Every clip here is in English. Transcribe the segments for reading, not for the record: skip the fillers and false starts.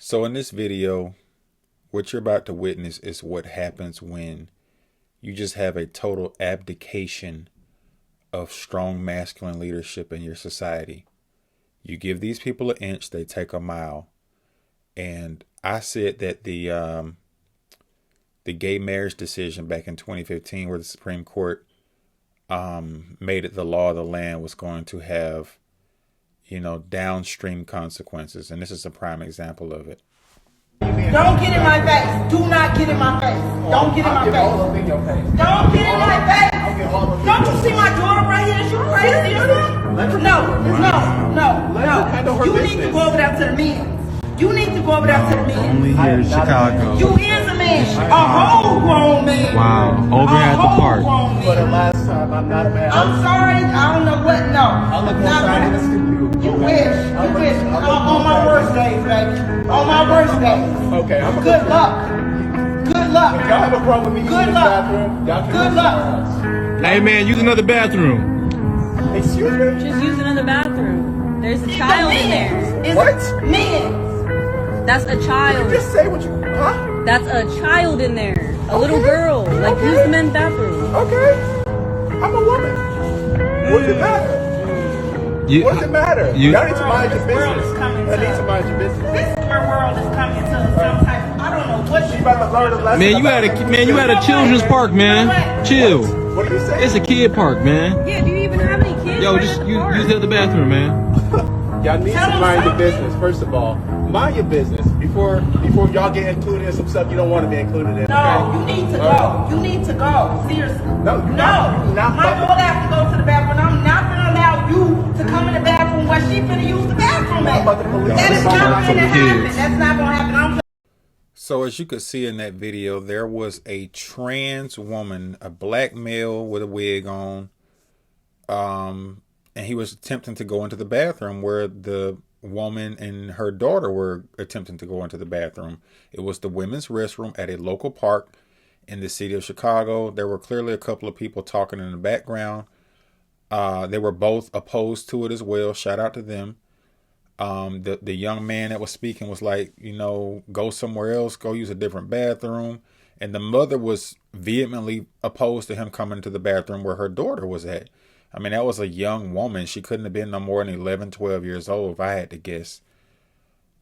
So in this video, what you're about to witness is what happens when you just have a total abdication of strong masculine leadership in your society. You give these people an inch, they take a mile. And I said that the gay marriage decision back in 2015, where the Supreme Court made it the law of the land, was going to have, downstream consequences. And this is a prime example of it. Don't get in my face. Do not get in my face. Don't get in my face. Don't get in my face. Don't you see my daughter right here? She crazy or something? No. You need to go over there to the men. You need to go over there to the men. Only here in Chicago. You is a man. A whole grown man. Wow. Over here at the park. For the last time, I'm not a man. I'm sorry. I don't know what. No. I look more shiny than Scooby-Doo. You wish. You wish. On my worst days, baby. On my worst days. Okay, Good luck. Good luck. If y'all have a problem with me using Good this luck. bathroom, y'all can Good go luck. somewhere else. Hey man, use another bathroom. Excuse me? Just use another bathroom. There's a child in there. It's What? Men. That's a child. Just say what you... Huh? That's a child in there. A little girl. Like, use the men's bathroom. Okay. I'm a woman. What does it matter? What does it matter? Y'all need to mind your World business. is coming Y'all need to- to mind your business. This is where world is coming to some type of, I don't know what You about to learn a lesson Man, you at a children's park, man. Chill. What do you say? It's a kid park, man. Yeah, do you even have any kids? Yo, right just at the park? use the other bathroom, man. Y'all need Tell to them mind your something. business, first of all. Mind your business before y'all get included in some stuff you don't want to be included in. No, okay? you need to All go. You need to go. Seriously. No, you're not. You're not My fucking- daughter has to go to the bathroom. I'm not gonna allow you to come in the bathroom while she finna use the bathroom at. about the police. That is Y'all not about gonna the happen. kids. That's not gonna happen. I'm So as you could see in that video, there was a trans woman, a black male with a wig on, and he was attempting to go into the bathroom where the woman and her daughter were attempting to go into the bathroom. It was the women's restroom at a local park in the city of Chicago. There were clearly a couple of people talking in the background. They were both opposed to it as well. Shout out to them. The young man that was speaking was like, go somewhere else, go use a different bathroom. And the mother was vehemently opposed to him coming to the bathroom where her daughter was at. I mean, that was a young woman. She couldn't have been no more than 11, 12 years old, if I had to guess.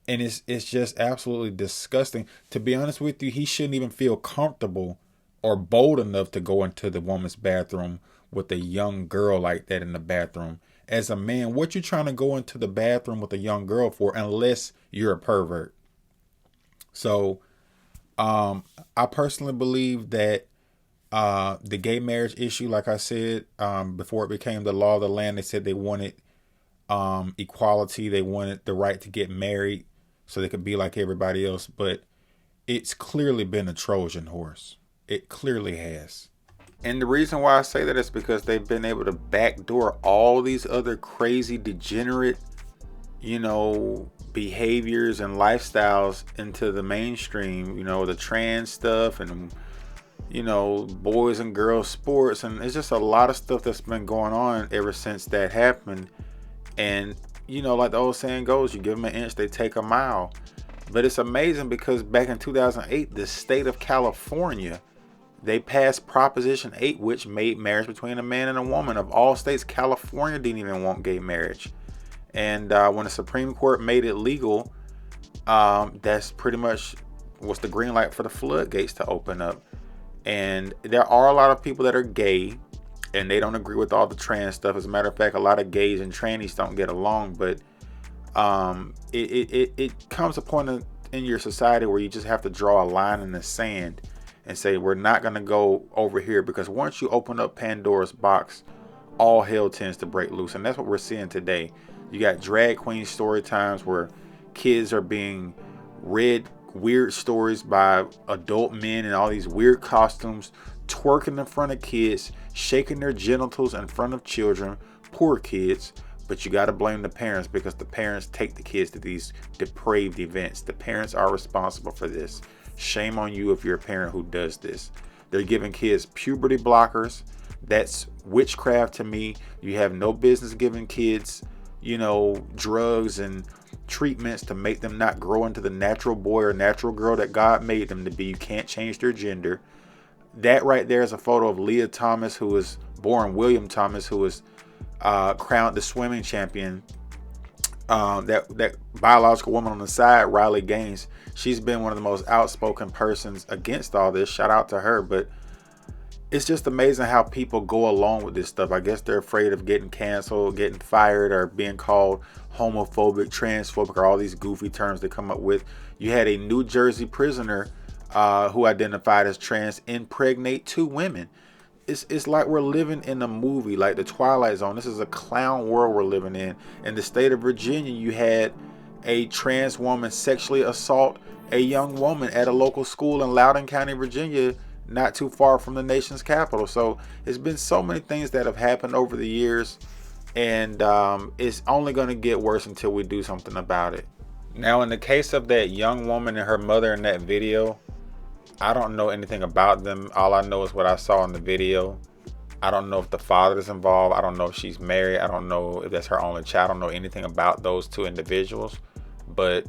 And it's just absolutely disgusting. To be honest with you, he shouldn't even feel comfortable or bold enough to go into the woman's bathroom with a young girl like that in the bathroom. As a man, what you trying to go into the bathroom with a young girl for, unless you're a pervert? So, I personally believe that the gay marriage issue, like I said, before it became the law of the land, they said they wanted equality. They wanted the right to get married so they could be like everybody else. But it's clearly been a Trojan horse. It clearly has. And the reason why I say that is because they've been able to backdoor all these other crazy, degenerate, behaviors and lifestyles into the mainstream, the trans stuff and, boys and girls sports. And it's just a lot of stuff that's been going on ever since that happened. And, like the old saying goes, you give them an inch, they take a mile. But it's amazing because back in 2008, the state of California, they passed Proposition 8, which made marriage between a man and a woman. Of all states, California didn't even want gay marriage. And when the Supreme Court made it legal, that's pretty much was the green light for the floodgates to open up. And there are a lot of people that are gay, and they don't agree with all the trans stuff. As a matter of fact, a lot of gays and trannies don't get along. But it comes a point in your society where you just have to draw a line in the sand and say, we're not going to go over here, because once you open up Pandora's box, all hell tends to break loose. And that's what we're seeing today. You got drag queen story times where kids are being read weird stories by adult men in all these weird costumes, twerking in front of kids, shaking their genitals in front of children, poor kids. But you got to blame the parents, because the parents take the kids to these depraved events. The parents are responsible for this. Shame on you if you're a parent who does this. They're giving kids puberty blockers. That's witchcraft to me. You have no business giving kids, drugs and treatments to make them not grow into the natural boy or natural girl that God made them to be. You can't change their gender. That right there is a photo of Leah Thomas, who was born William Thomas, who was crowned the swimming champion. That biological woman on the side, Riley Gaines, she's been one of the most outspoken persons against all this. Shout out to her. But it's just amazing how people go along with this stuff. I guess they're afraid of getting canceled, getting fired, or being called homophobic, transphobic, or all these goofy terms they come up with. You had a New Jersey prisoner who identified as trans impregnate 2 women. It's like we're living in a movie, like the Twilight Zone. This is a clown world we're living in. In the state of Virginia, you had a trans woman sexually assault a young woman at a local school in Loudoun County, Virginia, not too far from the nation's capital. So it's been so many things that have happened over the years, and it's only going to get worse until we do something about it. Now, in the case of that young woman and her mother in that video, I don't know anything about them. All I know is what I saw in the video. I don't know if the father is involved. I don't know if she's married. I don't know if that's her only child. I don't know anything about those 2 individuals. But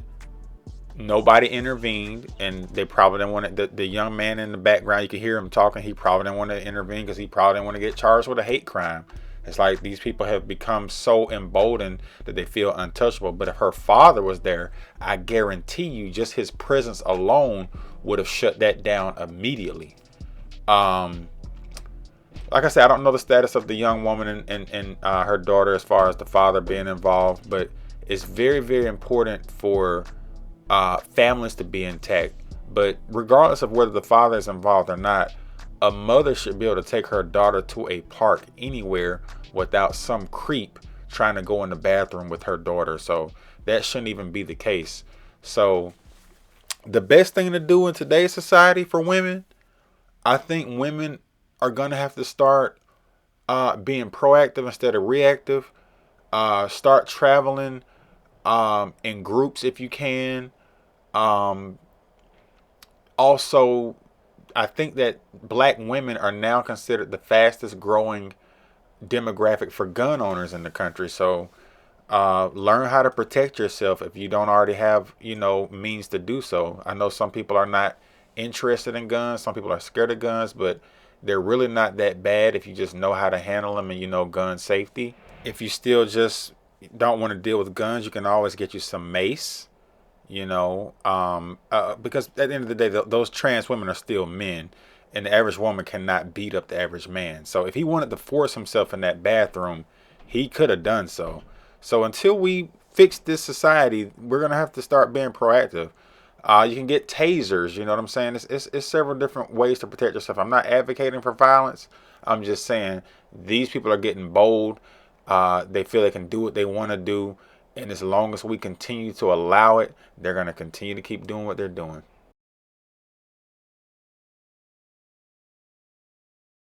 nobody intervened, and they probably didn't want to. The young man in the background, you can hear him talking. He probably didn't want to intervene because he probably didn't want to get charged with a hate crime. It's like these people have become so emboldened that they feel untouchable. But if her father was there, I guarantee you just his presence alone would have shut that down immediately. Like I said, I don't know the status of the young woman and her daughter as far as the father being involved, but it's very, very important for families to be intact. But regardless of whether the father is involved or not, a mother should be able to take her daughter to a park anywhere without some creep trying to go in the bathroom with her daughter. So that shouldn't even be the case. So the best thing to do in today's society for women, I think women are going to have to start being proactive instead of reactive. Start traveling in groups if you can. Also, I think that black women are now considered the fastest growing demographic for gun owners in the country. So learn how to protect yourself if you don't already have, means to do so. I know some people are not interested in guns. Some people are scared of guns, but they're really not that bad if you just know how to handle them and gun safety. If you still just don't want to deal with guns, you can always get you some mace. Because at the end of the day, those trans women are still men, and the average woman cannot beat up the average man. So if he wanted to force himself in that bathroom, he could have done so. So until we fix this society, we're going to have to start being proactive. You can get tasers, you know what I'm saying? It's several different ways to protect yourself. I'm not advocating for violence. I'm just saying these people are getting bold. They feel they can do what they want to do. And as long as we continue to allow it, they're going to continue to keep doing what they're doing.